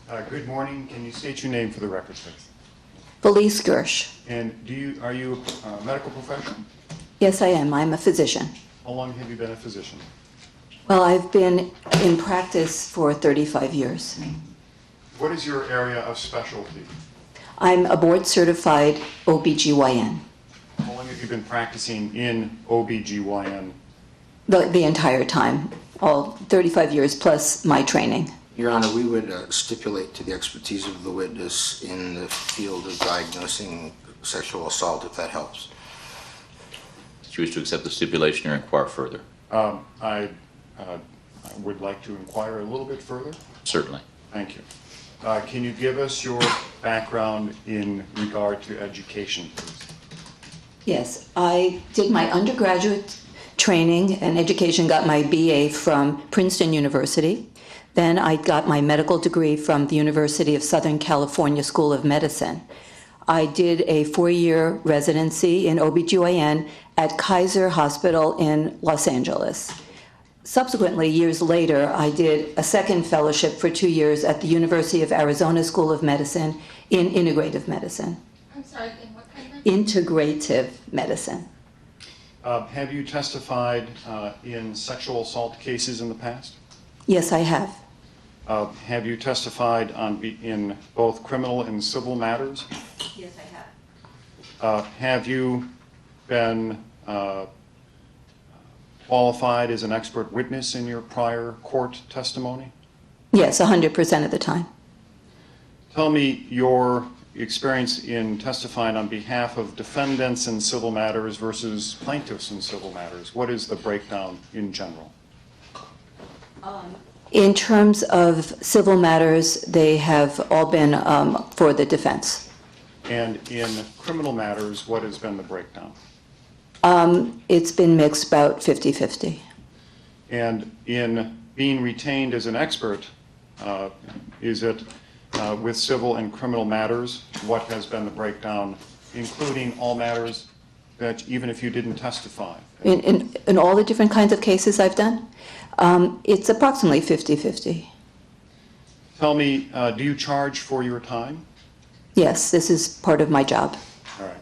Good morning. Can you state your name for the record, please? Felice Gersch. And are you a medical professional? Yes, I am. I'm a physician. How long have you been a physician? Well, I've been in practice for 35 years. What is your area of specialty? I'm a board-certified OBGYN. How long have you been practicing in OBGYN? The entire time, all 35 years plus my training. Your Honor, we would stipulate to the expertise of the witness in the field of diagnosing sexual assault, if that helps. Do you wish to accept the stipulation or inquire further? I would like to inquire a little bit further. Certainly. Thank you. Can you give us your background in regard to education, please? Yes, I did my undergraduate training and education, got my BA from Princeton University. Then I got my medical degree from the University of Southern California School of Medicine. I did a 4-year residency in OBGYN at Kaiser Hospital in Los Angeles. Subsequently, years later, I did a second fellowship for 2 years at the University of Arizona School of Medicine in integrative medicine. I'm sorry, in what kind of? Integrative medicine. Have you testified in sexual assault cases in the past? Yes, I have. Have you testified in both criminal and civil matters? Yes, I have. Have you been qualified as an expert witness in your prior court testimony? Yes, 100% of the time. Tell me your experience in testifying on behalf of defendants in civil matters versus plaintiffs in civil matters. What is the breakdown in general? In terms of civil matters, they have all been for the defense. And in criminal matters, what has been the breakdown? It's been mixed about 50-50. And in being retained as an expert, is it with civil and criminal matters, what has been the breakdown, including all matters that even if you didn't testify? In all the different kinds of cases I've done, it's approximately 50-50. Tell me, do you charge for your time? Yes, this is part of my job. All right.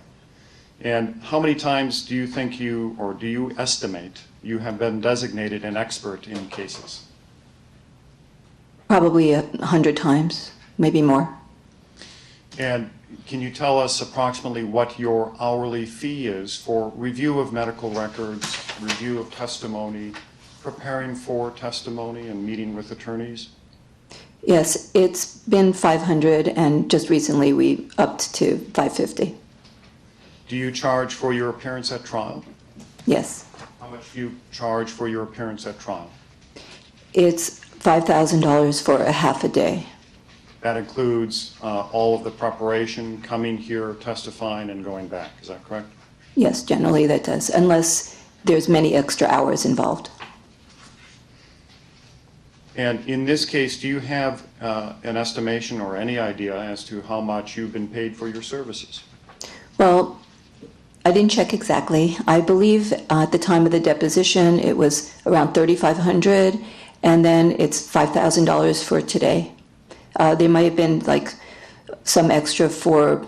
And how many times do you think or do you estimate you have been designated an expert in cases? Probably 100 times, maybe more. And can you tell us approximately what your hourly fee is for review of medical records, review of testimony, preparing for testimony and meeting with attorneys? Yes, it's been 500, and just recently we upped to 550. Do you charge for your appearance at trial? Yes. How much do you charge for your appearance at trial? It's $5,000 for a half a day. That includes all of the preparation, coming here, testifying, and going back. Is that correct? Yes, generally that does, unless there's many extra hours involved. And in this case, do you have an estimation or any idea as to how much you've been paid for your services? Well, I didn't check exactly. I believe at the time of the deposition it was around $3,500, and then it's $5,000 for today. There might have been like some extra for,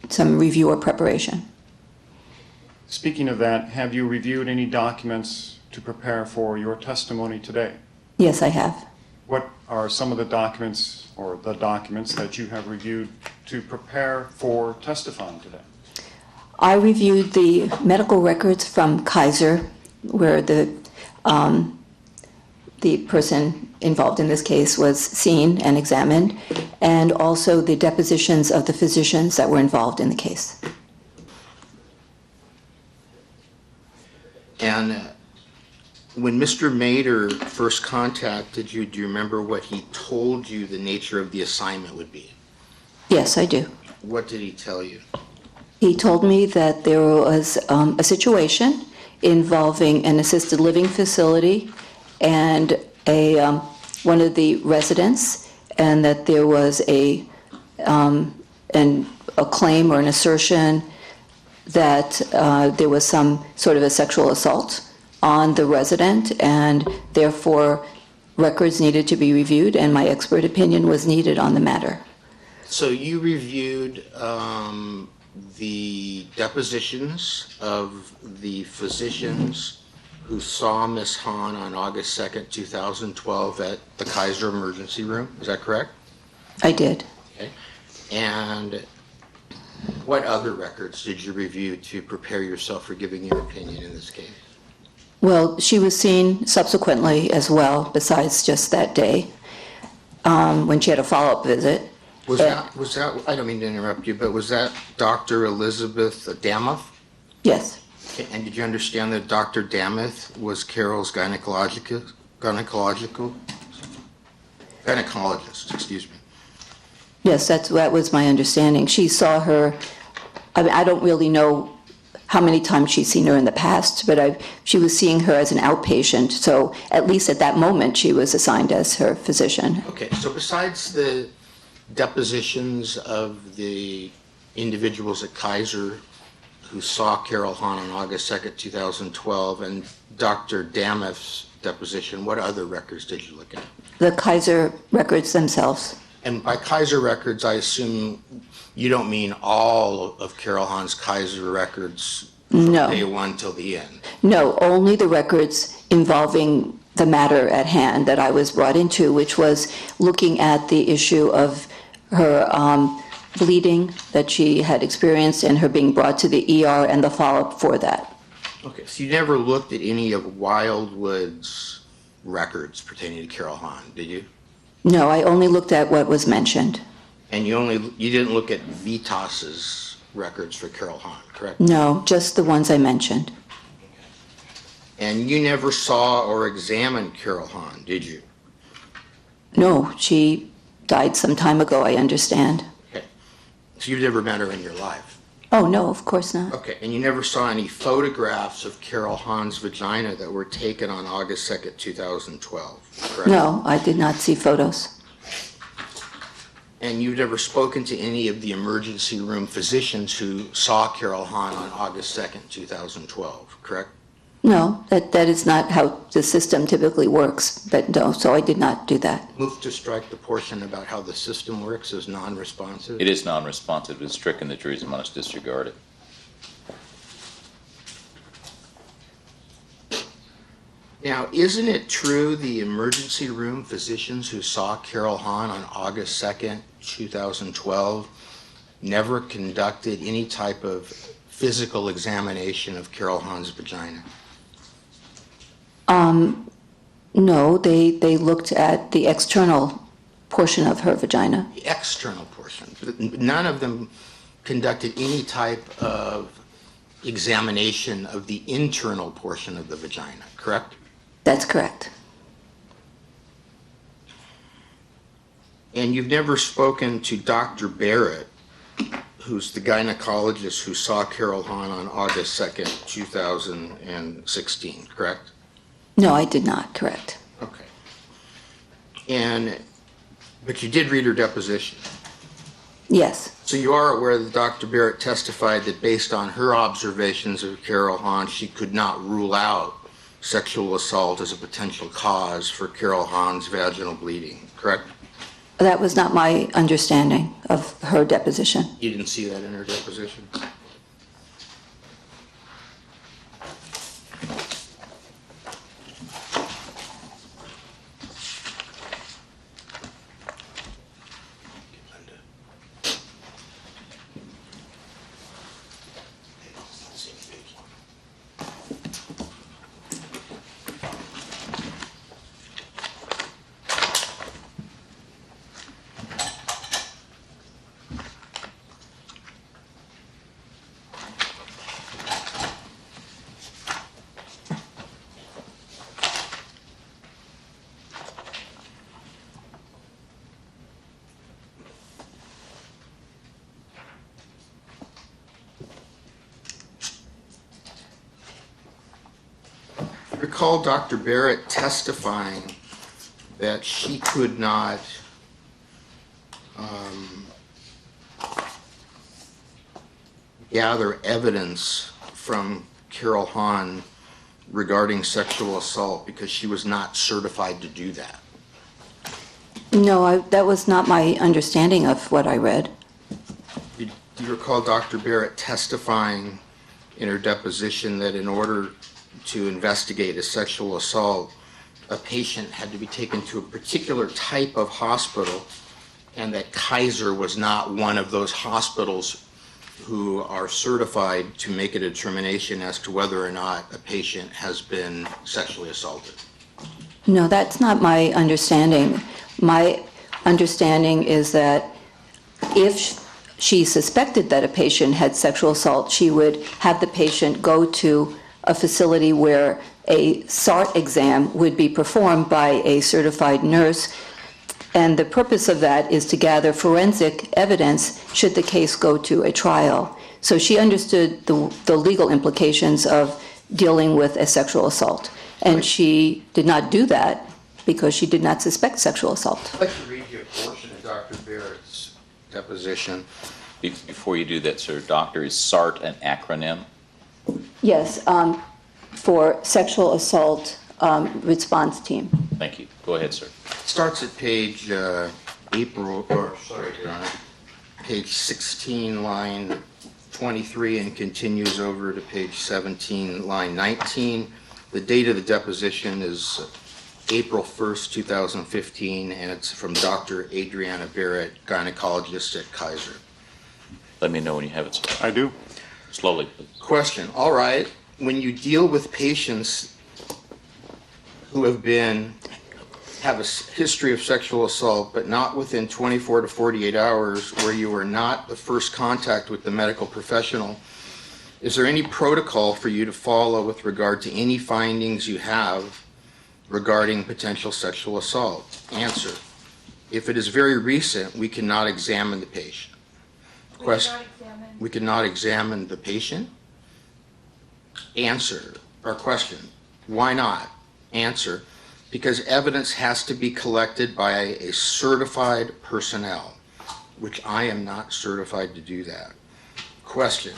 some review or preparation. Speaking of that, have you reviewed any documents to prepare for your testimony today? Yes, I have. What are some of the documents or the documents that you have reviewed to prepare for testifying today? I reviewed the medical records from Kaiser, where the person involved in this case was seen and examined, and also the depositions of the physicians that were involved in the case. And when Mr. Mader first contacted you, do you remember what he told you the nature of the assignment would be? Yes, I do. What did he tell you? He told me that there was a situation involving an assisted living facility and one of the residents, and that there was a claim or an assertion that there was some sort of a sexual assault on the resident, and therefore records needed to be reviewed, and my expert opinion was needed on the matter. So you reviewed the depositions of the physicians who saw Ms. Hahn on August 2nd, 2012 at the Kaiser Emergency Room, is that correct? I did. Okay. And what other records did you review to prepare yourself for giving your opinion in this case? Well, she was seen subsequently as well, besides just that day, when she had a follow-up visit. Was that, I don't mean to interrupt you, but was that Dr. Elizabeth Damoth? Yes. Okay, and did you understand that Dr. Damoth was Carol's gynecologist, excuse me? Yes, that was my understanding. She saw her, I mean, I don't really know how many times she's seen her in the past, but she was seeing her as an outpatient, so at least at that moment she was assigned as her physician. Okay, so besides the depositions of the individuals at Kaiser who saw Carol Hahn on August 2nd, 2012, and Dr. Damoth's deposition, what other records did you look at? The Kaiser records themselves. And by Kaiser records, I assume you don't mean all of Carol Hahn's Kaiser records from No. day one till the end. No, only the records involving the matter at hand that I was brought into, which was looking at the issue of her bleeding that she had experienced and her being brought to the ER and the follow-up for that. Okay, so you never looked at any of Wildwood's records pertaining to Carol Hahn, did you? No, I only looked at what was mentioned. And you didn't look at Vitas's records for Carol Hahn, correct? No, just the ones I mentioned. And you never saw or examined Carol Hahn, did you? No, she died some time ago, I understand. Okay. So you've never met her in your life? Oh, no, of course not. Okay, and you never saw any photographs of Carol Hahn's vagina that were taken on August 2nd, 2012, correct? No, I did not see photos. And you've never spoken to any of the emergency room physicians who saw Carol Hahn on August 2nd, 2012, correct? No, that is not how the system typically works, but no, so I did not do that. Move to strike the portion about how the system works as non-responsive. It is non-responsive. It's stricken. The jury's must disregard it. Now, isn't it true the emergency room physicians who saw Carol Hahn on August 2nd, 2012 never conducted any type of physical examination of Carol Hahn's vagina? No, they looked at the external portion of her vagina. The external portion. None of them conducted any type of examination of the internal portion of the vagina, correct? That's correct. And you've never spoken to Dr. Barrett, who's the gynecologist who saw Carol Hahn on August 2nd, 2016, correct? No, I did not, correct. Okay. But you did read her deposition. Yes, So you are aware that Dr. Barrett testified that based on her observations of Carol Hahn, she could not rule out sexual assault as a potential cause for Carol Hahn's vaginal bleeding, correct? that was not my understanding of her deposition. You didn't see that in her deposition? Recall Dr. Barrett testifying that she could not gather evidence from Carol Hahn regarding sexual assault because she was not certified to do that. No, that was not my understanding of what I read. Do you recall Dr. Barrett testifying in her deposition that in order to investigate a sexual assault, a patient had to be taken to a particular type of hospital, and that Kaiser was not one of those hospitals who are certified to make a determination as to whether or not a patient has been sexually assaulted? No, that's not my understanding. My understanding is that if she suspected that a patient had sexual assault, she would have the patient go to a facility where a SART exam would be performed by a certified nurse, and the purpose of that is to gather forensic evidence should the case go to a trial. So she understood the legal implications of dealing with a sexual assault, and she did not do that because she did not suspect sexual assault. I'd like to read you a portion of Dr. Barrett's deposition. Before you do that, sir, doctor, is SART an acronym? Yes, for sexual assault response team. Thank you. Go ahead, sir. It starts at page page 16, line 23, and continues over to page 17, line 19. The date of the deposition is April 1st, 2015, and it's from Dr. Adriana Barrett, gynecologist at Kaiser. Let me know when you have it, sir. I do. Slowly, please. Question. All right. When you deal with patients who have a history of sexual assault, but not within 24 to 48 hours, where you are not the first contact with the medical professional, is there any protocol for you to follow with regard to any findings you have regarding potential sexual assault? Answer. If it is very recent, we cannot examine the patient. Question. We cannot examine the patient? Answer. Or question. Why not? Answer. Because evidence has to be collected by a certified personnel, which I am not certified to do that. Question.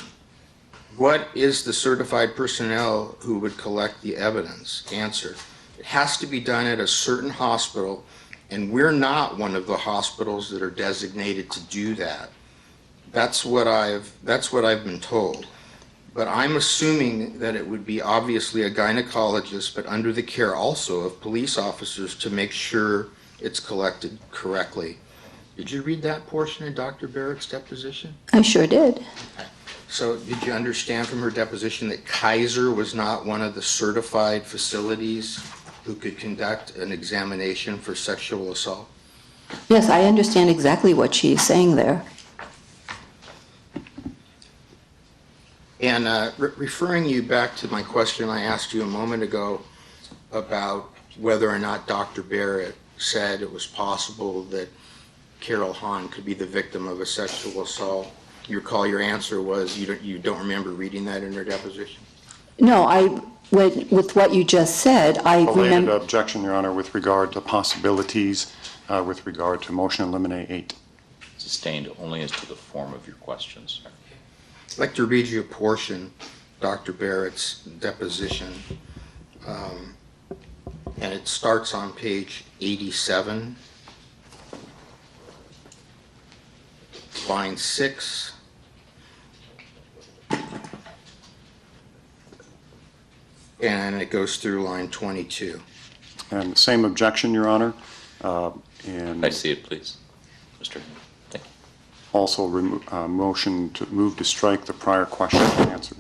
What is the certified personnel who would collect the evidence? Answer. It has to be done at a certain hospital, and we're not one of the hospitals that are designated to do that. That's what I've been told. But I'm assuming that it would be obviously a gynecologist, but under the care also of police officers to make sure it's collected correctly. Did you read that portion of Dr. Barrett's deposition? I sure did. Okay. So did you understand from her deposition that Kaiser was not one of the certified facilities who could conduct an examination for sexual assault? Yes, I understand exactly what she's saying there. And referring you back to my question I asked you a moment ago about whether or not Dr. Barrett said it was possible that Carol Hahn could be the victim of a sexual assault, you recall your answer was you don't remember reading that in her deposition? No, with what you just said, I Belated remember. objection, Your Honor, with regard to possibilities, with regard to motion to eliminate 8. Sustained only as to the form of your questions, sir. I'd like to read you a portion of Dr. Barrett's deposition, and it starts on page 87, line 6, and it goes through line 22. And the same objection, Your Honor, and I see it, please. Mr. Thank you. also motion to move to strike the prior question and answer.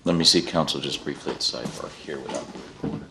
Let me see counsel just briefly at sidebar here without the recorder.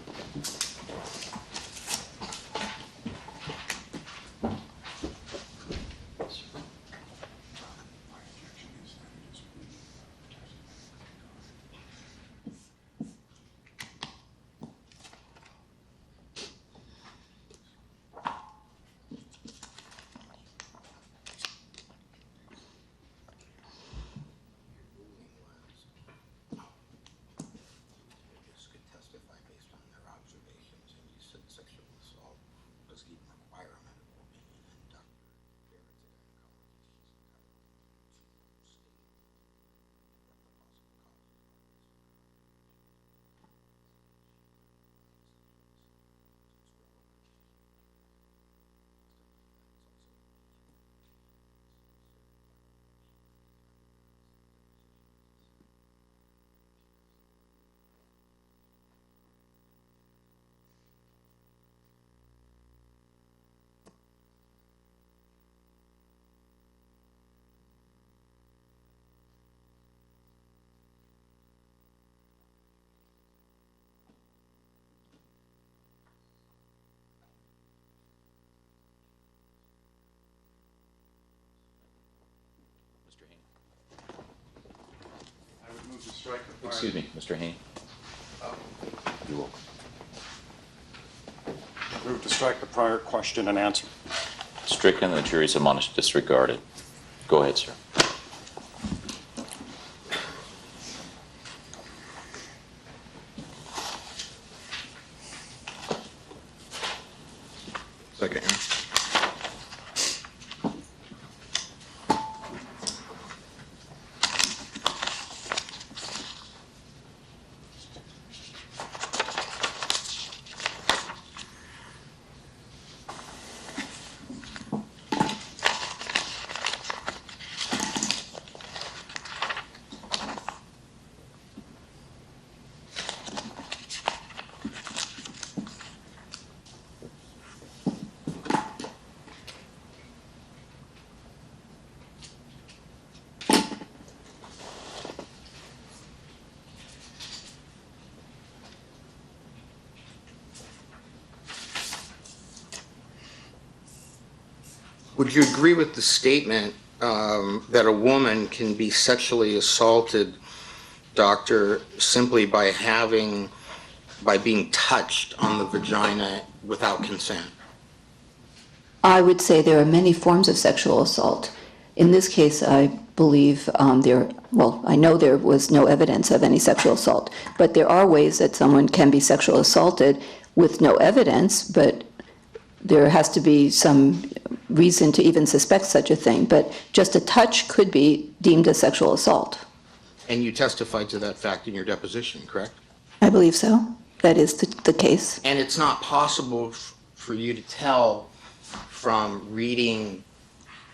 Move to strike the prior- Excuse me, Mr. Hayne? You're welcome. Move to strike the prior question and answer. Stricken, the jury's admonished disregarded. Go ahead, sir. Second. Would you agree with the statement that a woman can be sexually assaulted, doctor, simply by being touched on the vagina without consent? I would say there are many forms of sexual assault. In this case, I believe I know there was no evidence of any sexual assault, but there are ways that someone can be sexually assaulted with no evidence, but there has to be some reason to even suspect such a thing. But just a touch could be deemed a sexual assault. And you testified to that fact in your deposition, correct? I believe so. That is the case. And it's not possible for you to tell from reading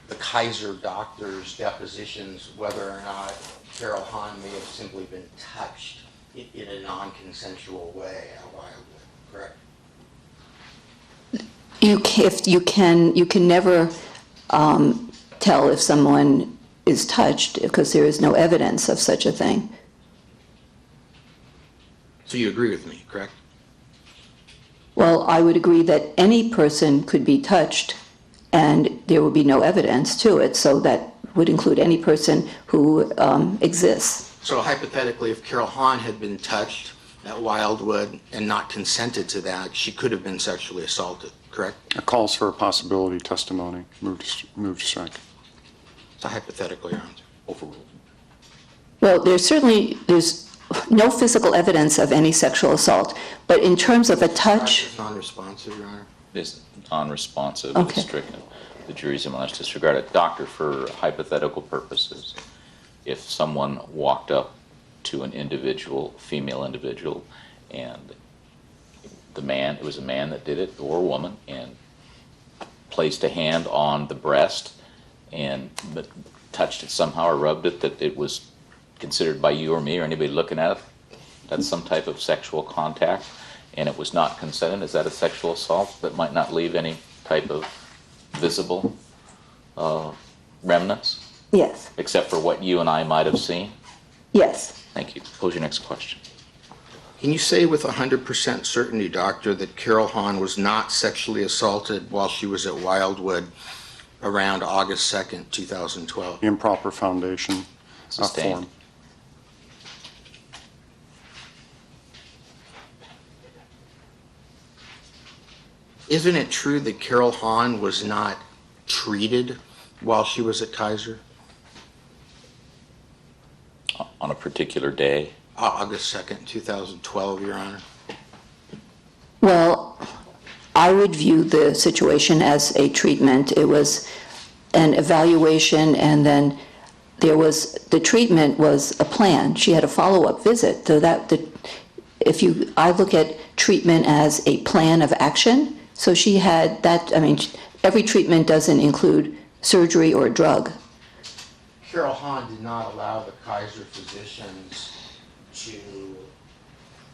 the Kaiser doctor's depositions whether or not Carol Hahn may have simply been touched in a non-consensual way at Wildwood, correct? You can never tell if someone is touched because there is no evidence of such a thing. So you agree with me, correct? Well, I would agree that any person could be touched and there would be no evidence to it, so that would include any person who exists. So hypothetically, if Carol Hahn had been touched at Wildwood and not consented to that, she could have been sexually assaulted, correct? It calls for a possibility testimony. Move to strike. So hypothetically, Your Honor. Overruled. Well, there's no physical evidence of any sexual assault, but in terms of a touch, It's non-responsive, Your Honor. Is non-responsive, Okay. is stricken. The jury's admonished disregarded. Doctor, for hypothetical purposes, if someone walked up to an individual, female individual, and it was a man that did it, or a woman, and placed a hand on the breast and touched it somehow or rubbed it, that it was considered by you or me or anybody looking at it, that's some type of sexual contact, and it was not consented, is that a sexual assault that might not leave any type of visible remnants, yes, except for what you and I might have seen? yes. Thank you. Pose your next question. Can you say with 100% certainty, doctor, that Carol Hahn was not sexually assaulted while she was at Wildwood around August 2nd, 2012? Improper foundation Sustained. form. Isn't it true that Carol Hahn was not treated while she was at Kaiser? On a particular day? August 2nd, 2012, Your Honor. Well, I would view the situation as a treatment. It was an evaluation, and then the treatment was a plan. She had a follow-up visit. So I look at treatment as a plan of action. So she had that. I mean, every treatment doesn't include surgery or drug. Carol Hahn did not allow the Kaiser physicians to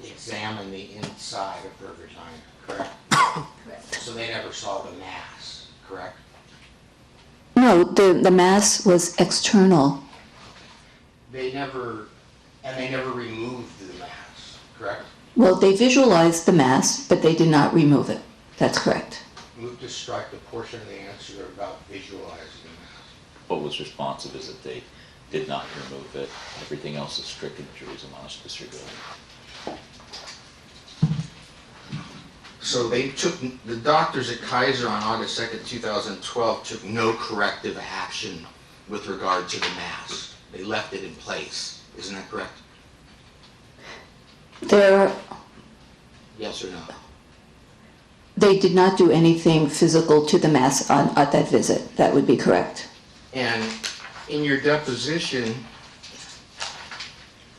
examine the inside of her vagina, correct? Correct. So they never saw the mass, correct? No, the mass was external. They never removed the mass, correct? Well, they visualized the mass, but they did not remove it. That's correct. Move to strike the portion of the answer about visualizing the mass. What was responsive is that did not remove it. Everything else is stricken. The jury is admonished to disregard it. So the doctors at Kaiser on August 2nd, 2012 took no corrective action with regard to the mass. They left it in place. Isn't that correct? Yes or no? They did not do anything physical to the mass at that visit. That would be correct. And in your deposition,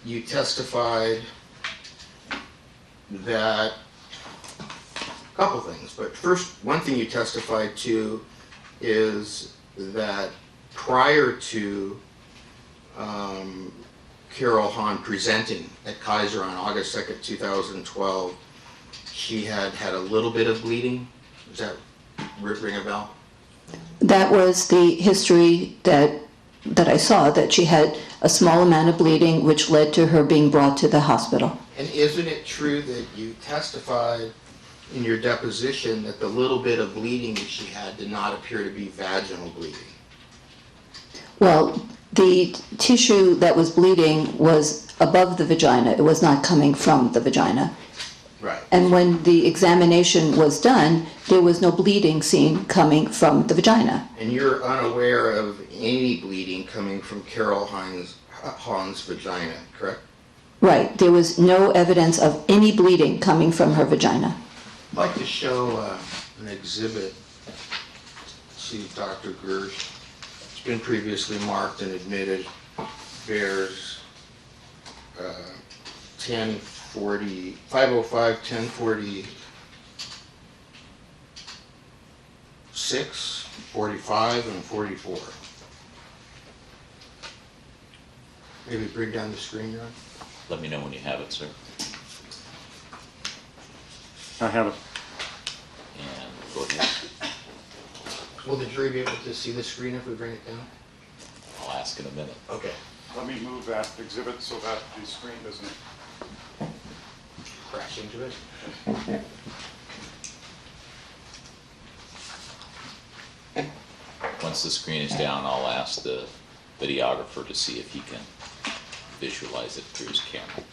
you testified that, a couple things, but first, one thing you testified to is that prior to Carol Hahn presenting at Kaiser on August 2nd, 2012, she had had a little bit of bleeding. Does that ring a bell? That was the history that I saw, that she had a small amount of bleeding, which led to her being brought to the hospital. And isn't it true that you testified in your deposition that the little bit of bleeding that she had did not appear to be vaginal bleeding? Well, the tissue that was bleeding was above the vagina. It was not coming from the vagina. Right. And when the examination was done, there was no bleeding seen coming from the vagina. And you're unaware of any bleeding coming from Carol Hahn's vagina, correct? Right. There was no evidence of any bleeding coming from her vagina. I'd like to show an exhibit to Dr. Gersch. It's been previously marked and admitted. Bears 505, 1046, 45, and 44. Maybe bring down the screen, Ron. Let me know when you have it, sir. I have it. And go ahead. Will the jury be able to see the screen if we bring it down? I'll ask in a minute. Okay. Let me move that exhibit so that the screen doesn't. Crash into it. Once the screen is down, I'll ask the videographer to see if he can visualize it through his camera.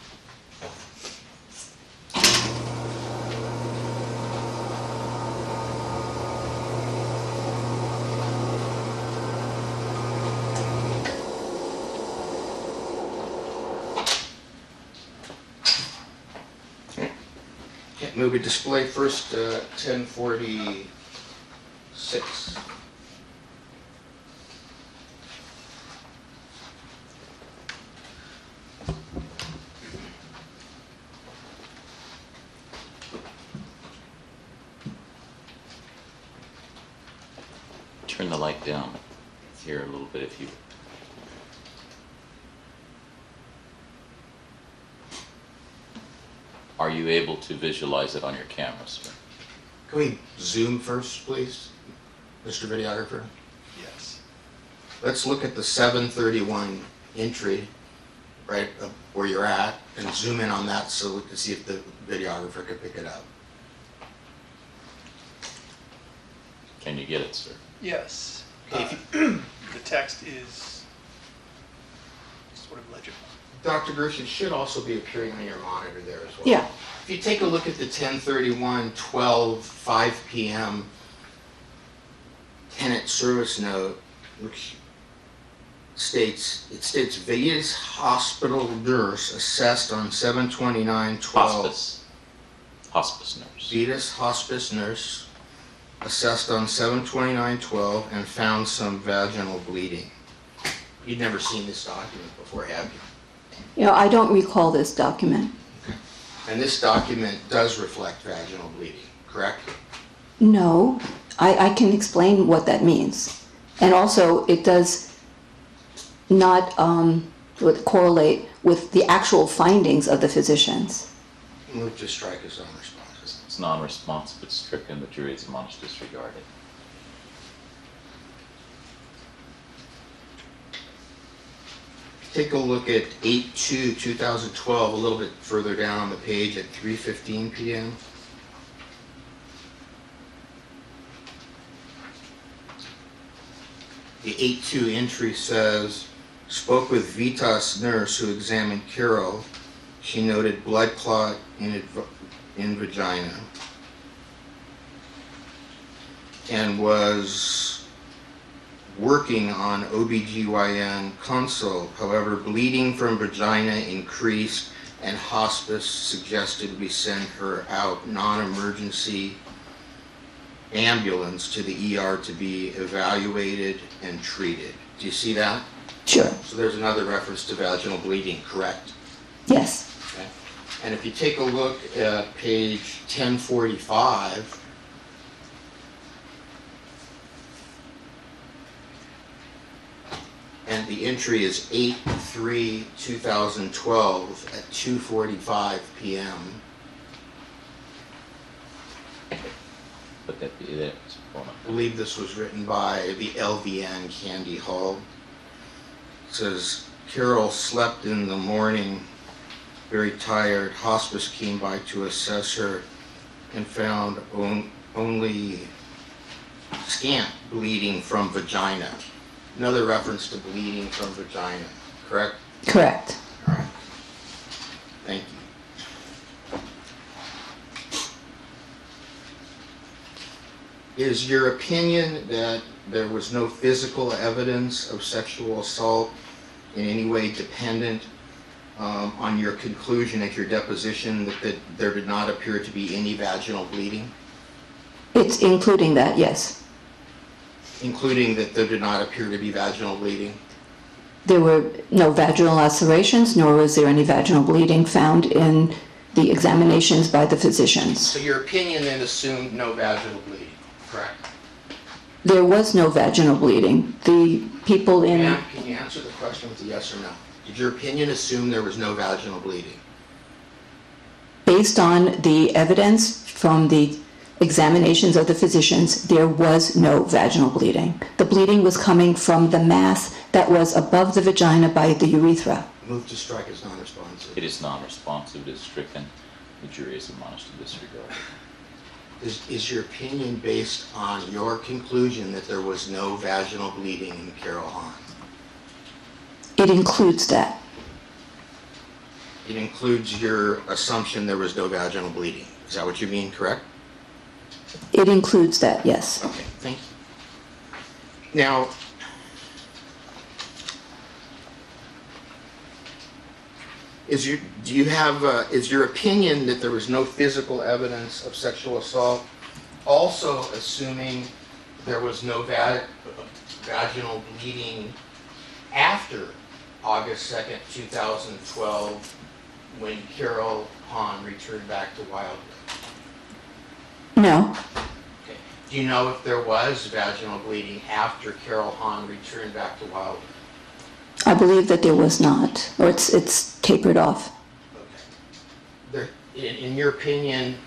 Movie display first 1046. Turn the light down here a little bit if you... Are you able to visualize it on your camera, sir? Can we zoom first, please, Mr. Videographer? Yes. Let's look at the 731 entry, right where you're at, and zoom in on that so we can see if the videographer can pick it up. Can you get it, sir? Yes. Okay. The text is sort of legible. Dr. Gersch, it should also be appearing on your monitor there as well. Yeah. If you take a look at the 10/31/12, 5 p.m. tenant service note, which states Vegas hospital nurse assessed on 7/29/12. Hospice nurse. Vegas hospice nurse assessed on 7/29/12 and found some vaginal bleeding. You'd never seen this document before, have you? You know, I don't recall this document. And this document does reflect vaginal bleeding, correct? No, I can explain what that means. And also, it does not correlate with the actual findings of the physicians. Move to strike as unresponsive. It's non-responsive, it's stricken, the jury is admonished to disregard it. Take a look at 8/2/2012, a little bit further down on the page at 3:15 p.m. The 8/2 entry says, spoke with Vitas nurse who examined Carol. She noted blood clot in vagina and was working on OBGYN consult. However, bleeding from vagina increased and hospice suggested we send her out non-emergency ambulance to the ER to be evaluated and treated. Do you see that? Sure. So there's another reference to vaginal bleeding, correct? Yes. Okay. And if you take a look at page 1045, and the entry is 8/3/2012 at 2:45 p.m. But that's I believe this was written by the LVN Candy Hall. It says, Carol slept in the morning, very tired. Hospice came by to assess her and found only scant bleeding from vagina. Another reference to bleeding from vagina, correct? Correct. All right. Thank you. Is your opinion that there was no physical evidence of sexual assault in any way dependent on your conclusion at your deposition that there did not appear to be any vaginal bleeding? It's including that, yes. Including that there did not appear to be vaginal bleeding? There were no vaginal lacerations, nor was there any vaginal bleeding found in the examinations by the physicians. So your opinion then assumed no vaginal bleeding, correct? There was no vaginal bleeding. The people in... Ma'am, can you answer the question with a yes or no? Did your opinion assume there was no vaginal bleeding? Based on the evidence from the examinations of the physicians, there was no vaginal bleeding. The bleeding was coming from the mass that was above the vagina by the urethra. Move to strike as non-responsive. It is non-responsive, it is stricken. The jury is admonished to disregard. Is your opinion based on your conclusion that there was no vaginal bleeding in Carol Hahn? It includes that. It includes your assumption there was no vaginal bleeding. Is that what you mean, correct? It includes that, yes. Okay, thank you. Now, is your opinion that there was no physical evidence of sexual assault also assuming there was no vaginal bleeding after August 2nd, 2012, when Carol Hahn returned back to Wildwood? No. Okay. Do you know if there was vaginal bleeding after Carol Hahn returned back to Wildwood? I believe that there was not, or it's tapered off. Okay. In your opinion,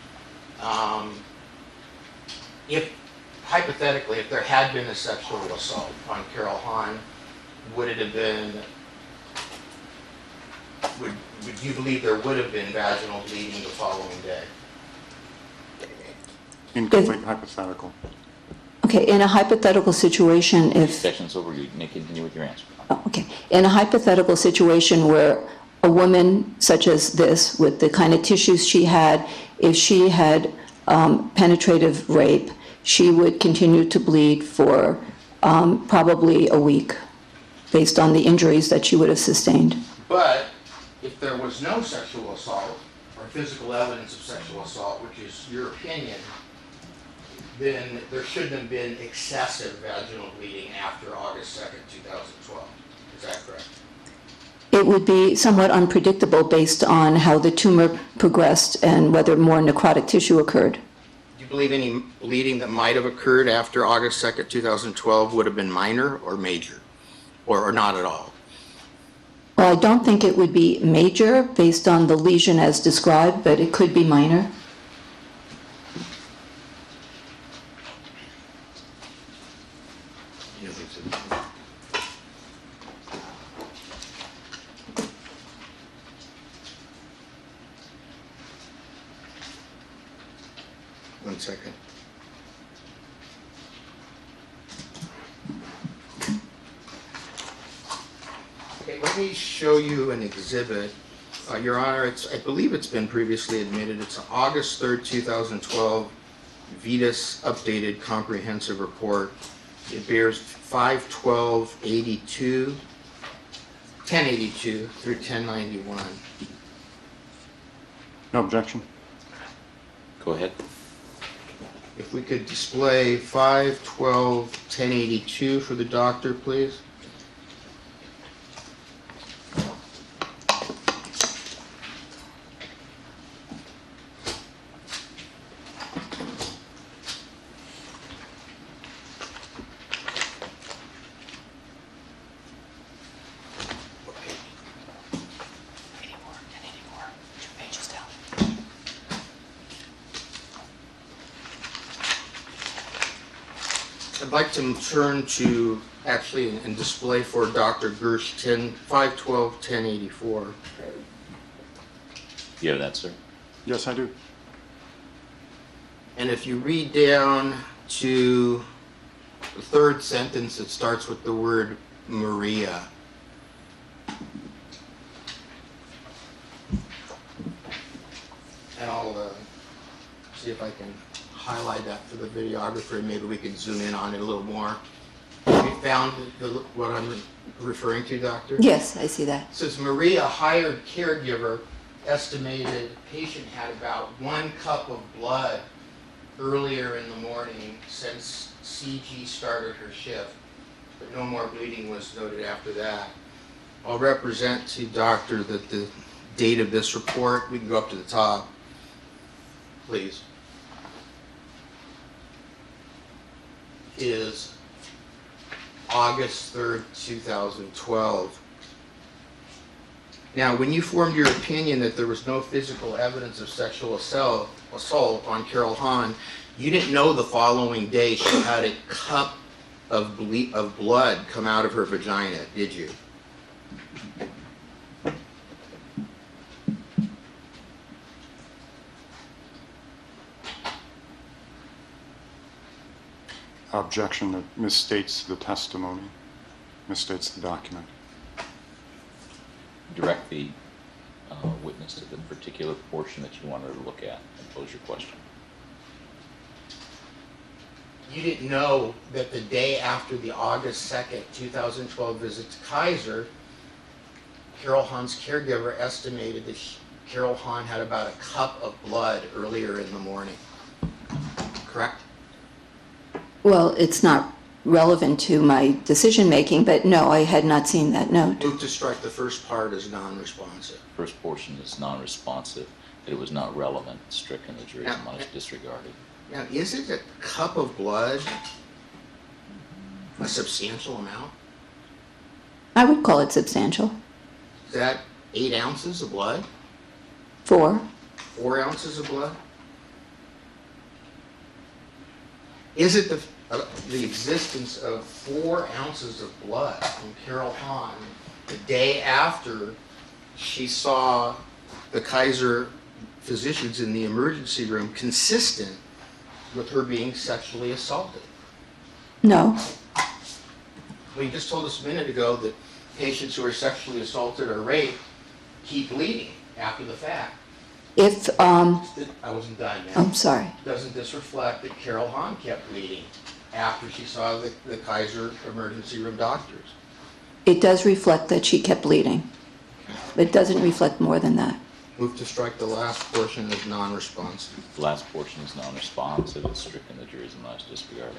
if hypothetically, if there had been a sexual assault on Carol Hahn, would you believe there would have been vaginal bleeding the following day? Incomplete hypothetical. Okay, in a hypothetical situation, if... Section's over, you may continue with your answer. Oh, okay. In a hypothetical situation where a woman such as this, with the kind of tissues she had, if she had penetrative rape, she would continue to bleed for probably a week, based on the injuries that she would have sustained. But if there was no sexual assault or physical evidence of sexual assault, which is your opinion, then there shouldn't have been excessive vaginal bleeding after August 2nd, 2012. Is that correct? It would be somewhat unpredictable based on how the tumor progressed and whether more necrotic tissue occurred. Do you believe any bleeding that might have occurred after August 2nd, 2012 would have been minor or major, or not at all? Well, I don't think it would be major based on the lesion as described, but it could be minor. You don't think so? One second. Okay, let me show you an exhibit. Your Honor, I believe it's been previously admitted. It's an August 3rd, 2012 VITAS updated comprehensive report. It bears 5/12/82, 1082 through 1091. No objection. Go ahead. If we could display 5/12/1082 for the doctor, please. I'd like to turn to, actually, and display for Dr. Gersch 5/12/1084. You have that, sir? Yes, I do. And if you read down to the third sentence, it starts with the word Maria. And I'll see if I can highlight that for the videographer, and maybe we can zoom in on it a little more. Have you found what I'm referring to, Doctor? Yes, I see that. It says Maria, hired caregiver, estimated patient had about 1 cup of blood earlier in the morning since CG started her shift, but no more bleeding was noted after that. I'll represent to Doctor that the date of this report, we can go up to the top, please, is August 3rd, 2012. Now, when you formed your opinion that there was no physical evidence of sexual assault on Carol Hahn, you didn't know the following day she had a cup of blood come out of her vagina, did you? Objection that misstates the testimony, misstates the document. Direct the witness to the particular portion that you wanted to look at and pose your question. You didn't know that the day after the August 2nd, 2012 visit to Kaiser, Carol Hahn's caregiver estimated that Carol Hahn had about a cup of blood earlier in the morning. Correct? Well, it's not relevant to my decision-making, but no, I had not seen that note. Move to strike the first part as non-responsive. First portion is non-responsive, that it was not relevant, stricken, the jury's Yeah. admonished, disregarded. Now, is it a cup of blood a substantial amount? I would call it substantial. Is that 8 ounces of blood? 4. 4 ounces of blood? Is it the existence of 4 ounces of blood from Carol Hahn the day after she saw the Kaiser physicians in the emergency room consistent with her being sexually assaulted? No. Well, you just told us a minute ago that patients who are sexually assaulted or raped keep bleeding after the fact. If, I wasn't done yet. I'm sorry. Doesn't this reflect that Carol Hahn kept bleeding after she saw the Kaiser emergency room doctors? It does reflect that she kept bleeding. But it doesn't reflect more than that. Move to strike the last portion as non-responsive. The last portion is non-responsive, it's stricken, the jury's admonished, disregarded.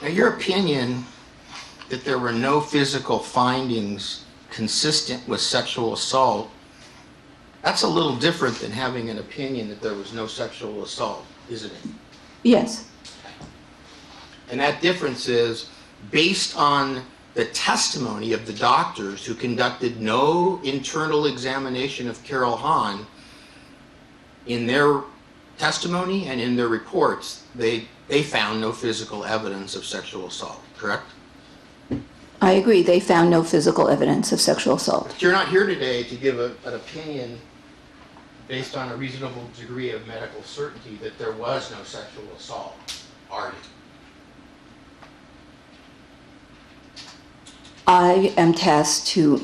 Now, your opinion that there were no physical findings consistent with sexual assault, that's a little different than having an opinion that there was no sexual assault, isn't it? Yes. And that difference is based on the testimony of the doctors who conducted no internal examination of Carol Hahn. In their testimony and in their reports, they found no physical evidence of sexual assault, correct? I agree. They found no physical evidence of sexual assault. But you're not here today to give an opinion based on a reasonable degree of medical certainty that there was no sexual assault, are you? I am tasked to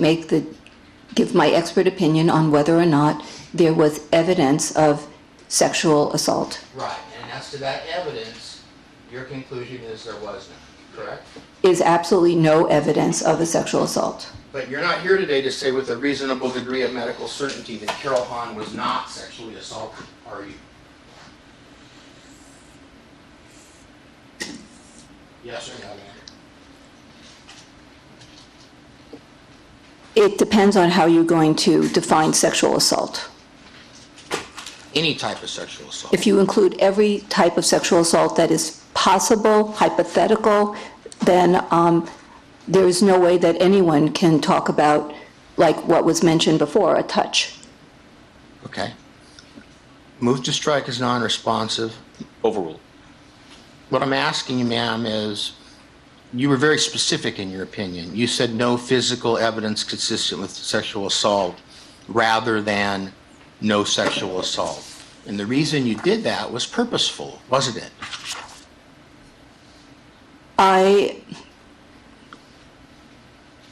give my expert opinion on whether or not there was evidence of sexual assault. Right, and as to that evidence, your conclusion is there was none, correct? Is absolutely no evidence of a sexual assault. But you're not here today to say with a reasonable degree of medical certainty that Carol Hahn was not sexually assaulted, are you? Yes or no, ma'am? It depends on how you're going to define sexual assault. Any type of sexual assault? If you include every type of sexual assault that is possible, hypothetical, then there is no way that anyone can talk about, like what was mentioned before, a touch. Okay. Move to strike is non-responsive. Overruled. What I'm asking you, ma'am, is you were very specific in your opinion. You said no physical evidence consistent with sexual assault rather than no sexual assault. And the reason you did that was purposeful, wasn't it? I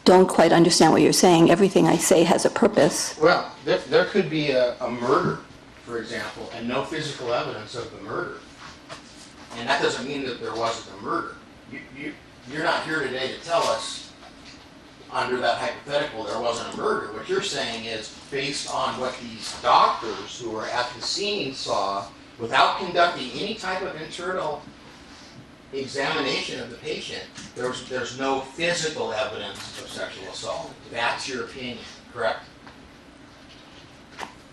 don't quite understand what you're saying. Everything I say has a purpose. Well, there could be a murder, for example, and no physical evidence of the murder. And that doesn't mean that there wasn't a murder. You're not here today to tell us, under that hypothetical, there wasn't a murder. What you're saying is, based on what these doctors who were at the scene saw, without conducting any type of internal examination of the patient, there's no physical evidence of sexual assault. That's your opinion, correct?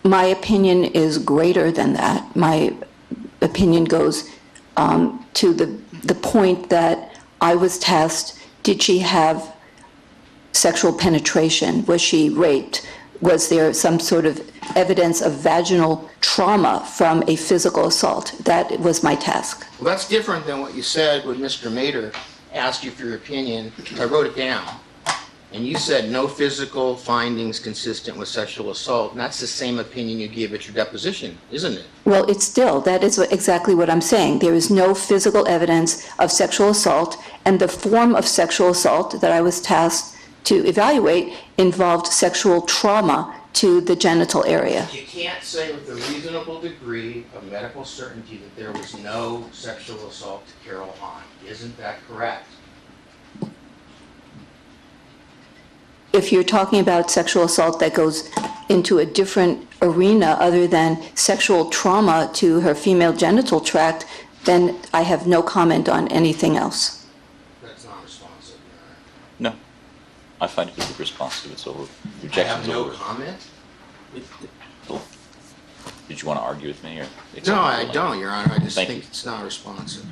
My opinion is greater than that. My opinion goes to the point that I was tasked, did she have sexual penetration? Was she raped? Was there some sort of evidence of vaginal trauma from a physical assault? That was my task. Well, that's different than what you said when Mr. Mader asked you for your opinion. I wrote it down. And you said no physical findings consistent with sexual assault. And that's the same opinion you gave at your deposition, isn't it? Well, that is exactly what I'm saying. There is no physical evidence of sexual assault, and the form of sexual assault that I was tasked to evaluate involved sexual trauma to the genital area. You can't say with a reasonable degree of medical certainty that there was no sexual assault to Carol Hahn. Isn't that correct? If you're talking about sexual assault that goes into a different arena other than sexual trauma to her female genital tract, then I have no comment on anything else. That's not responsive, Your Honor. No. I find it to be responsive. It's over. I Objection's have no over. comment? Did you want to argue with me? Or No, I don't, Your Honor. I just Thank think you. it's not responsive.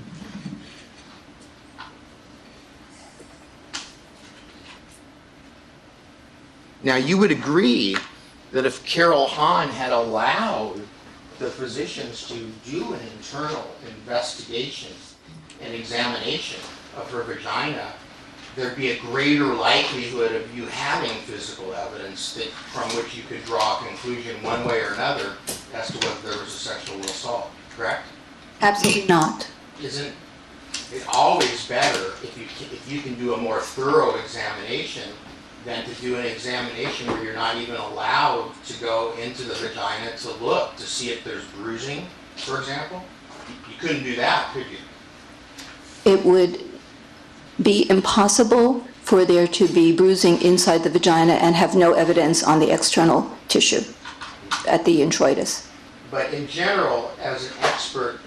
Now, you would agree that if Carol Hahn had allowed the physicians to do an internal investigation and examination of her vagina, there'd be a greater likelihood of you having physical evidence that, from which you could draw a conclusion one way or another as to whether there was a sexual assault, correct? Absolutely not. Isn't it always better if you can do a more thorough examination than to do an examination where you're not even allowed to go into the vagina to look to see if there's bruising, for example? You couldn't do that, could you? It would be impossible for there to be bruising inside the vagina and have no evidence on the external tissue at the introitus. But in general, as an expert,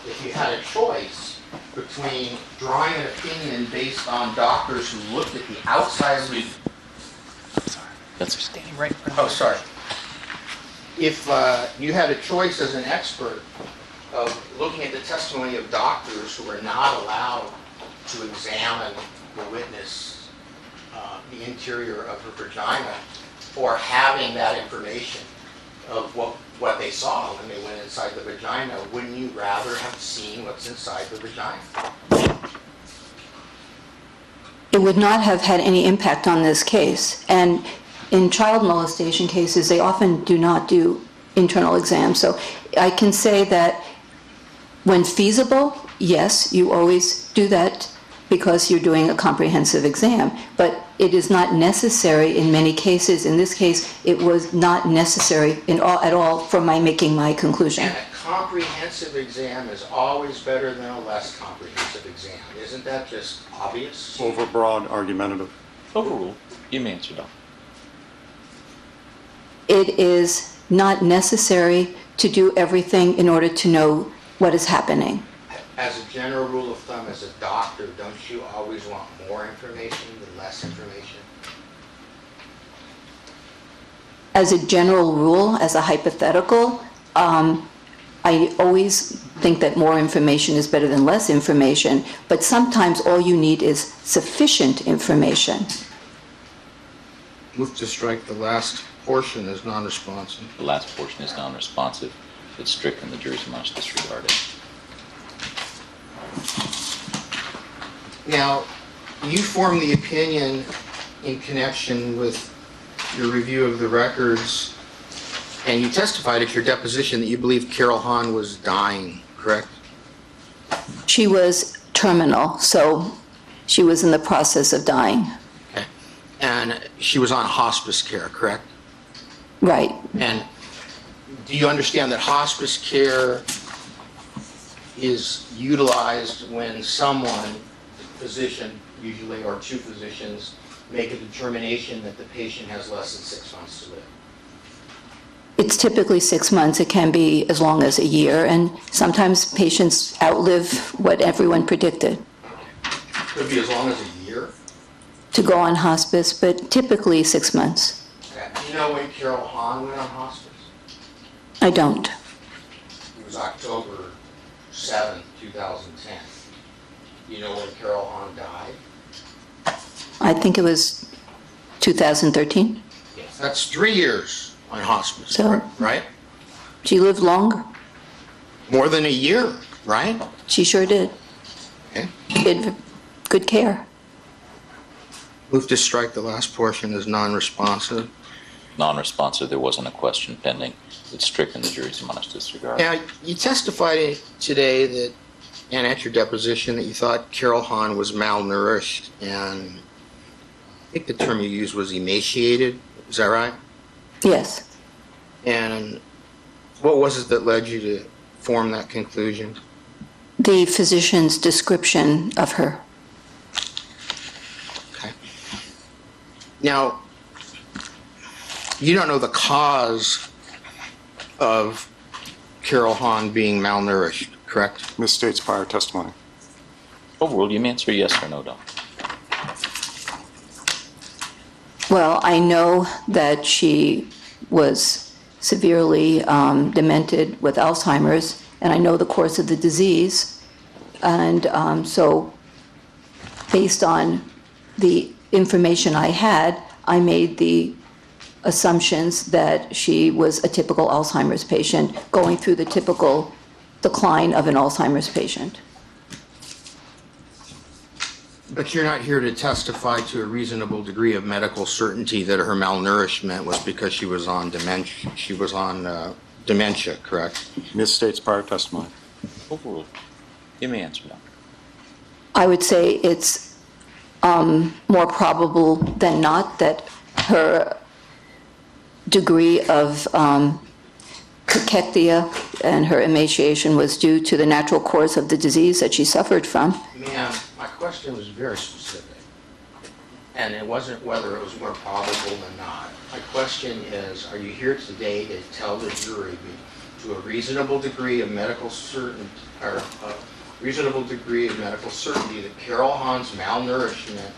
if you had a choice between drawing an opinion based on doctors who looked at the outside of the... That's Standing right in front Oh, of sorry. If you had a choice as an expert of looking at the testimony of doctors who are not allowed to examine the witness, the interior of her vagina, or having that information of what they saw when they went inside the vagina, wouldn't you rather have seen what's inside the vagina? It would not have had any impact on this case. And in child molestation cases, they often do not do internal exams. So I can say that when feasible, yes, you always do that because you're doing a comprehensive exam. But it is not necessary in many cases. In this case, it was not necessary at all for my making my conclusion. And a comprehensive exam is always better than a less comprehensive exam. Isn't that just obvious? Overbroad, argumentative. Overruled. You may answer, Doctor. It is not necessary to do everything in order to know what is happening. As a general rule of thumb, as a doctor, don't you always want more information than less information? As a general rule, as a hypothetical, I always think that more information is better than less information, but sometimes all you need is sufficient information. Move to strike the last portion as non-responsive. The last portion is non-responsive. It's stricken. The jury's must disregard it. Now, you formed the opinion in connection with your review of the records, and you testified at your deposition that you believe Carol Hahn was dying, correct? She was terminal, so she was in the process of dying. Okay. And she was on hospice care, correct? Right. And do you understand that hospice care is utilized when someone, physician usually, or two physicians, make a determination that the patient has less than 6 months to live? It's typically 6 months. It can be as long as a year, and sometimes patients outlive what everyone predicted Could be as long as a year? to go on hospice, but typically 6 months. Okay. Do you know when Carol Hahn went on hospice? I don't. It was October 7th, 2010. You know when Carol Hahn died? I think it was 2013. Yes. That's 3 years on hospice, So- right? She lived long. More than a year, right? She sure did. Okay. She did good care. Move to strike the last portion as non-responsive. Non-responsive. There wasn't a question pending. It's stricken. The jury's must disregard. Now, you testified today that, and at your deposition, that you thought Carol Hahn was malnourished, and I think the term you used was emaciated. Is that right? Yes. And what was it that led you to form that conclusion? The physician's description of her. Okay. Now, you don't know the cause of Carol Hahn being malnourished, correct? Misstates prior testimony. Overruled. You may answer yes or no, Doctor. Well, I know that she was severely demented with Alzheimer's, and I know the course of the disease. And so based on the information I had, I made the assumptions that she was a typical Alzheimer's patient going through the typical decline of an Alzheimer's patient. But you're not here to testify to a reasonable degree of medical certainty that her malnourishment was because she was on dementia. She was on dementia, correct? Misstates prior testimony. Overruled. You may answer, Doctor. I would say it's more probable than not that her degree of cachexia and her emaciation was due to the natural course of the disease that she suffered from. Ma'am, my question was very specific. And it wasn't whether it was more probable than not. My question is, are you here today to tell the jury to a reasonable degree of medical certainty, or a reasonable degree of medical certainty that Carol Hahn's malnourishment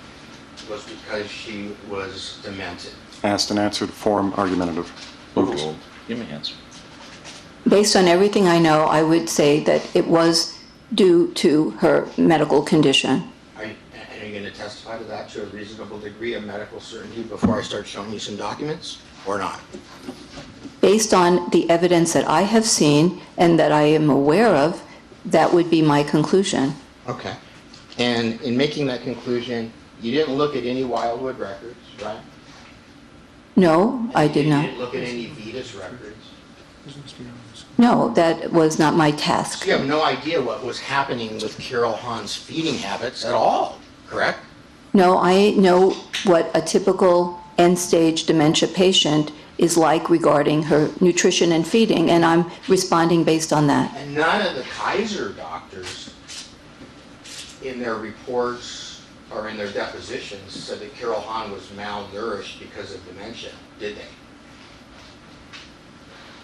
was because she was demented? Asked and answered, form argumentative. Overruled. You may answer. Based on everything I know, I would say that it was due to her medical condition. Are you going to testify to that to a reasonable degree of medical certainty before I start showing you some documents, or not? Based on the evidence that I have seen and that I am aware of, that would be my conclusion. Okay. And in making that conclusion, you didn't look at any Wildwood records, right? No, I did You not. didn't look at any Vetus records? No, that was not my task. So you have no idea what was happening with Carol Hahn's feeding habits at all, correct? No, I know what a typical end-stage dementia patient is like regarding her nutrition and feeding, and I'm responding based on that. And none of the Kaiser doctors in their reports or in their depositions said that Carol Hahn was malnourished because of dementia, did they?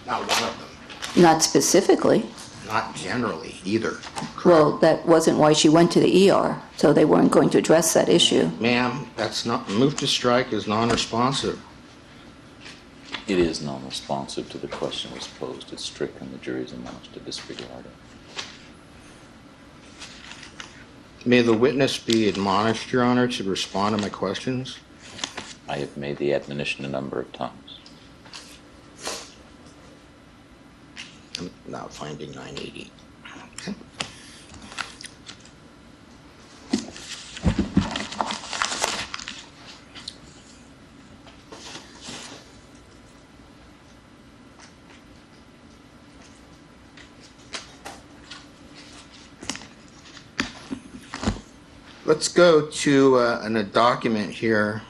Not one of them. Not specifically. Not generally either. Well, that wasn't why she went to the ER, so they weren't going to address that issue. Ma'am, that's not, move to strike is non-responsive. It is non-responsive to the question was posed. It's strict and the jury's admonished to disregard it. May the witness be admonished, Your Honor, to respond to my questions? I have made the admonition a number of times. I'm not finding 980. Okay. Let's go to a document here.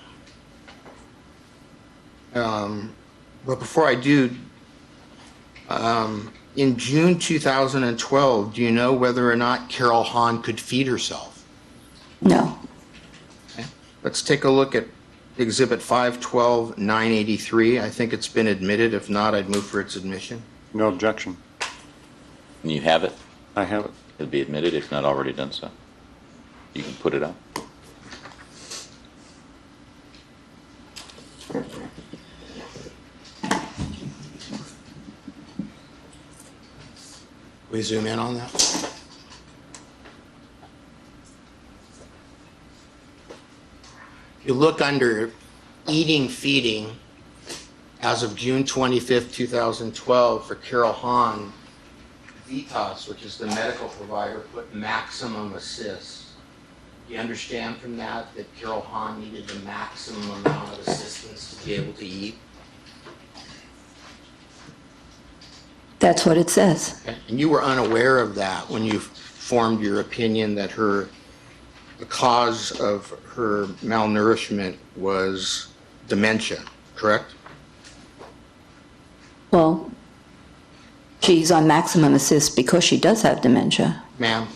But before I do, in June 2012, do you know whether or not Carol Hahn could feed herself? No. Okay. Let's take a look at Exhibit 512-983. I think it's been admitted. If not, I'd move for its admission. No objection. And you have it. I have it. It'll be admitted if not already done so. You can put it up. We zoom in on that. You look under eating, feeding, as of June 25th, 2012, for Carol Hahn, VITAS, which is the medical provider, put maximum assist. Do you understand from that that Carol Hahn needed the maximum amount of assistance to be able to eat? That's what it says. Okay. And you were unaware of that when you formed your opinion that the cause of her malnourishment was dementia, correct? Well, she's on maximum assist because she does have dementia. Ma'am,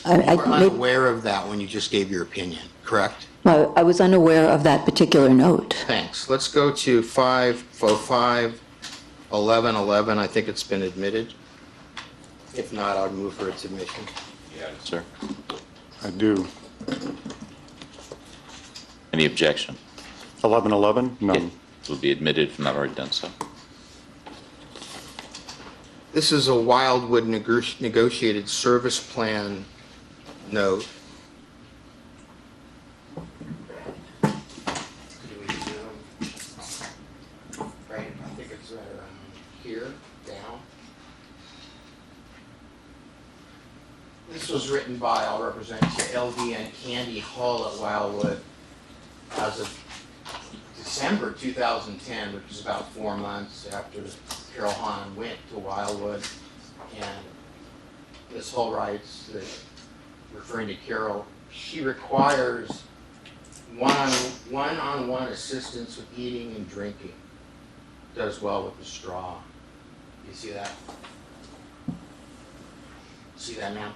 I you were unaware of that when you just gave your opinion, correct? I was unaware of that particular note. Thanks. Let's go to 505-1111. I think it's been admitted. If not, I'll move for its admission. Yeah, sir. I do. Any objection? 1111? None. It will be admitted if not already done so. This is a Wildwood negotiated service plan note. Right, I think it's right around here, down. This was written by, I'll represent you, LD and Candy Hall at Wildwood as of December 2010, which is about 4 months after Carol Hahn went to Wildwood. And Ms. Hull writes that, referring to Carol, she requires one-on-one assistance with eating and drinking. Does well with the straw. You see that? See that, ma'am?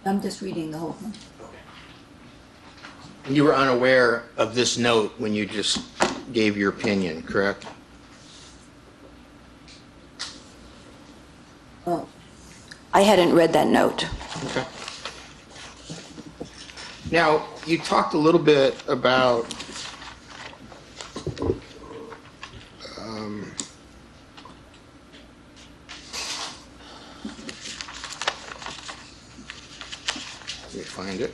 I'm just reading the whole thing. Okay. You were unaware of this note when you just gave your opinion, correct? Well, I hadn't read that note. Okay. Now, you talked a little bit about let me find it.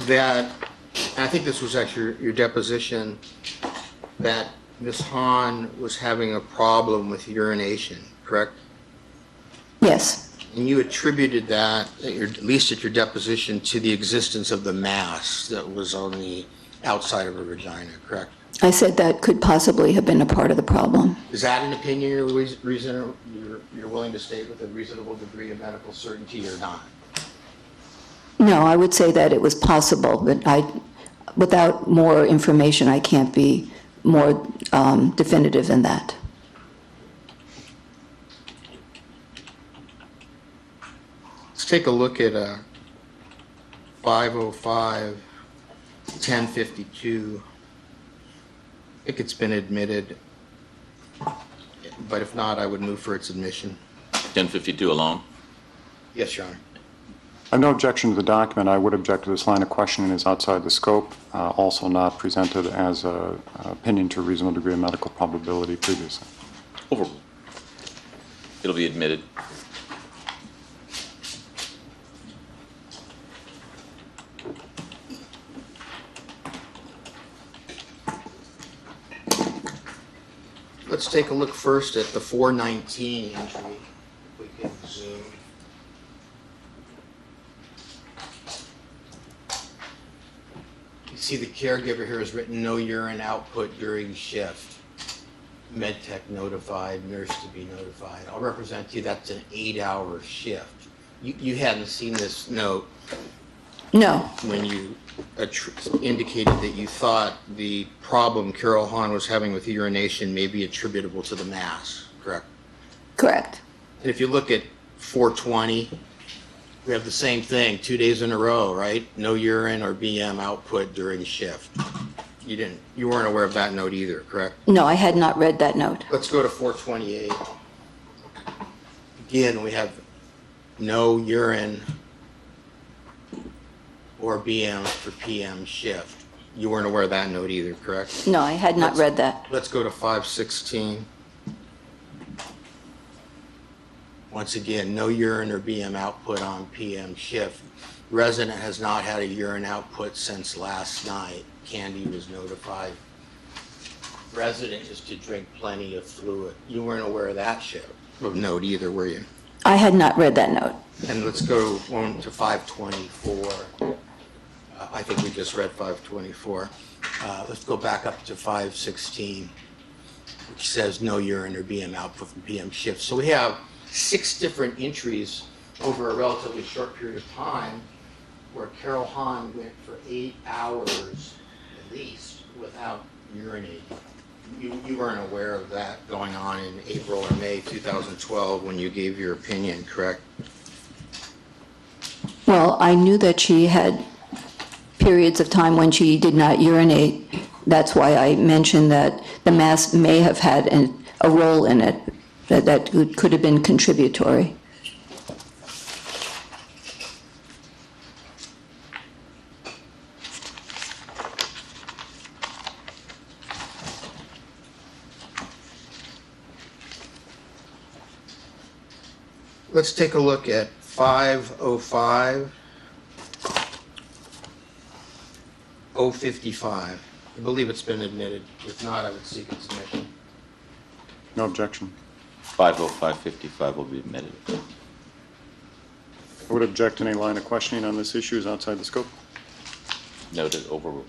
that, and I think this was actually your deposition, that Ms. Hahn was having a problem with urination, correct? Yes, And you attributed that, at least at your deposition, to the existence of the mass that was on the outside of her vagina, correct? I said that could possibly have been a part of the problem. Is that an opinion you're willing to state with a reasonable degree of medical certainty or not? No, I would say that it was possible, but without more information, I can't be more definitive than that. Let's take a look at 505, 1052. I think it's been admitted, but if not, I would move for its admission. 1052 alone? Yes, Your Honor. I have no objection to the document. I would object to this line of questioning is outside the scope, also not presented as an opinion to a reasonable degree of medical probability previously. Overruled. It'll be admitted. Let's take a look first at the 419 entry, if we can zoom. You see the caregiver here has written no urine output during shift. Med tech notified, nurse to be notified. I'll represent to you that's an 8-hour shift. You hadn't seen this note No, when you indicated that you thought the problem Carol Hahn was having with urination may be attributable to the mass, correct? correct. And if you look at 420, we have the same thing, 2 days in a row, right? No urine or BM output during shift. You weren't aware of that note either, correct? No, I had not read that note. Let's go to 428. Again, we have no urine or BM for PM shift. You weren't aware of that note either, correct? No, I had not read that. Let's go to 516. Once again, no urine or BM output on PM shift. Resident has not had a urine output since last night. Candy was notified. Resident is to drink plenty of fluid. You weren't aware of that note either, were you? I had not read that note. And let's go on to 524. I think we just read 524. Let's go back up to 516, which says no urine or BM output from PM shift. So we have 6 different entries over a relatively short period of time where Carol Hahn went for 8 hours at least without urinating. You weren't aware of that going on in April or May 2012 when you gave your opinion, correct? Well, I knew that she had periods of time when she did not urinate. That's why I mentioned that the mass may have had a role in it, that could have been contributory. Let's take a look at 505, 055. I believe it's been admitted. If not, I would seek its admission. No objection. 50555 will be admitted. I would object to any line of questioning on this issue is outside the scope. Noted, overruled.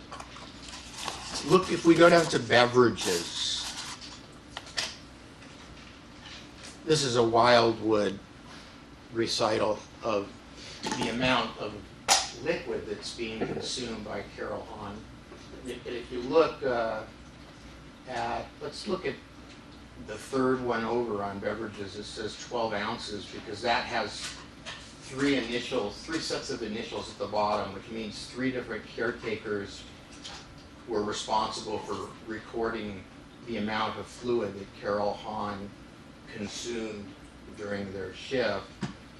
Look, if we go down to beverages, this is a Wildwood recital of the amount of liquid that's being consumed by Carol Hahn. If you look let's look at the third one over on beverages. It says 12 ounces because that has 3 sets of initials at the bottom, which means 3 different caretakers were responsible for recording the amount of fluid that Carol Hahn consumed during their shift.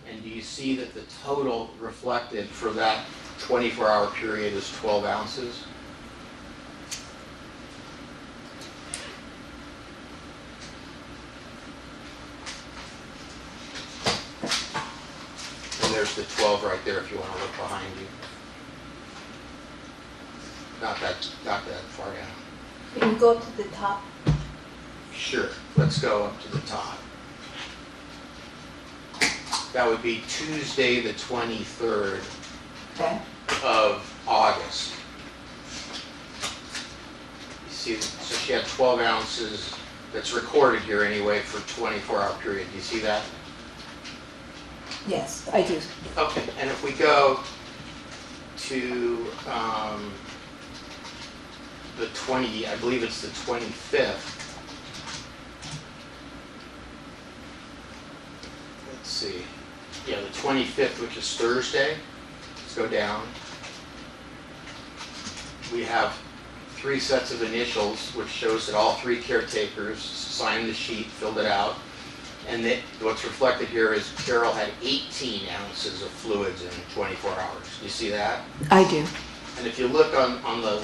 And do you see that the total reflected for that 24-hour period is 12 ounces? And there's the 12 right there if you want to look behind you. not that far down. Can you go up to the top? Sure, let's go up to the top. That would be Tuesday, the 23rd Okay. of August. You see, so she had 12 ounces, that's recorded here anyway, for 24-hour period. Do you see that? Yes, I do. Okay, and if we go to the 20, I believe it's the 25th. Let's see. Yeah, the 25th, which is Thursday. Let's go down. We have 3 sets of initials, which shows that all 3 caretakers signed the sheet, filled it out. And what's reflected here is Carol had 18 ounces of fluids in 24 hours. You see that? I do. And if you look on the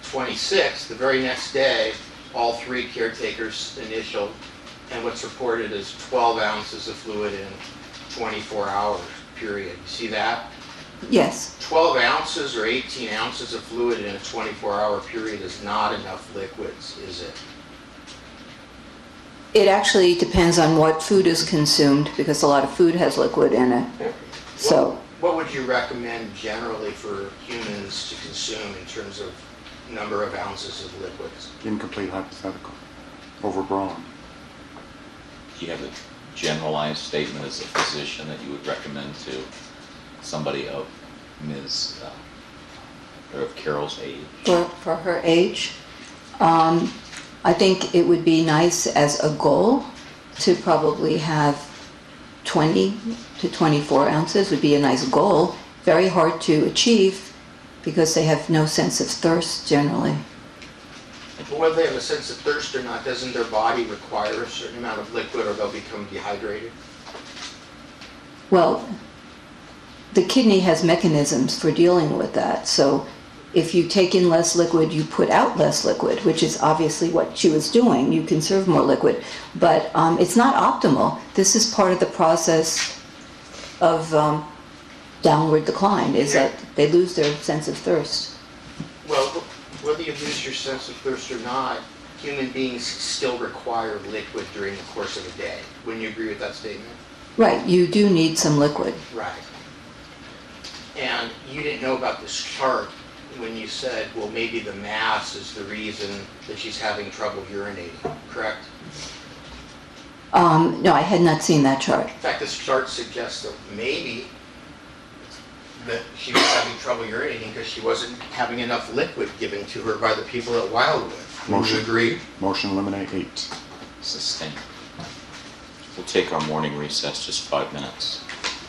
26th, the very next day, all 3 caretakers initialed, and what's reported is 12 ounces of fluid in 24 hours, period. You see that? Yes. 12 ounces or 18 ounces of fluid in a 24-hour period is not enough liquids, is it? It actually depends on what food is consumed, because a lot of food has liquid in it. So, What would you recommend generally for humans to consume in terms of number of ounces of liquids? Incomplete hypothetical, overbroad. Do you have a generalized statement as a physician that you would recommend to somebody of Ms. or of Carol's age? for her age, I think it would be nice as a goal to probably have 20 to 24 ounces would be a nice goal. Very hard to achieve because they have no sense of thirst generally. But whether they have a sense of thirst or not, doesn't their body require a certain amount of liquid or they'll become dehydrated? Well, the kidney has mechanisms for dealing with that. So if you take in less liquid, you put out less liquid, which is obviously what she was doing. You conserve more liquid. But it's not optimal. This is part of the process of downward decline, is that they lose their sense of thirst. Well, whether you lose your sense of thirst or not, human beings still require liquid during the course of a day. Wouldn't you agree with that statement? Right, you do need some liquid. Right. And you didn't know about this chart when you said, well, maybe the mass is the reason that she's having trouble urinating, correct? No, I had not seen that chart. In fact, this chart suggests that maybe that she was having trouble urinating because she wasn't having enough liquid given to her by the people at Wildwood. Would you agree? Motion eliminate 8. Sustained. We'll take our morning recess, just 5 minutes.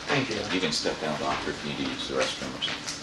Thank you. You can step down, doctor, if you need to use the restroom or something.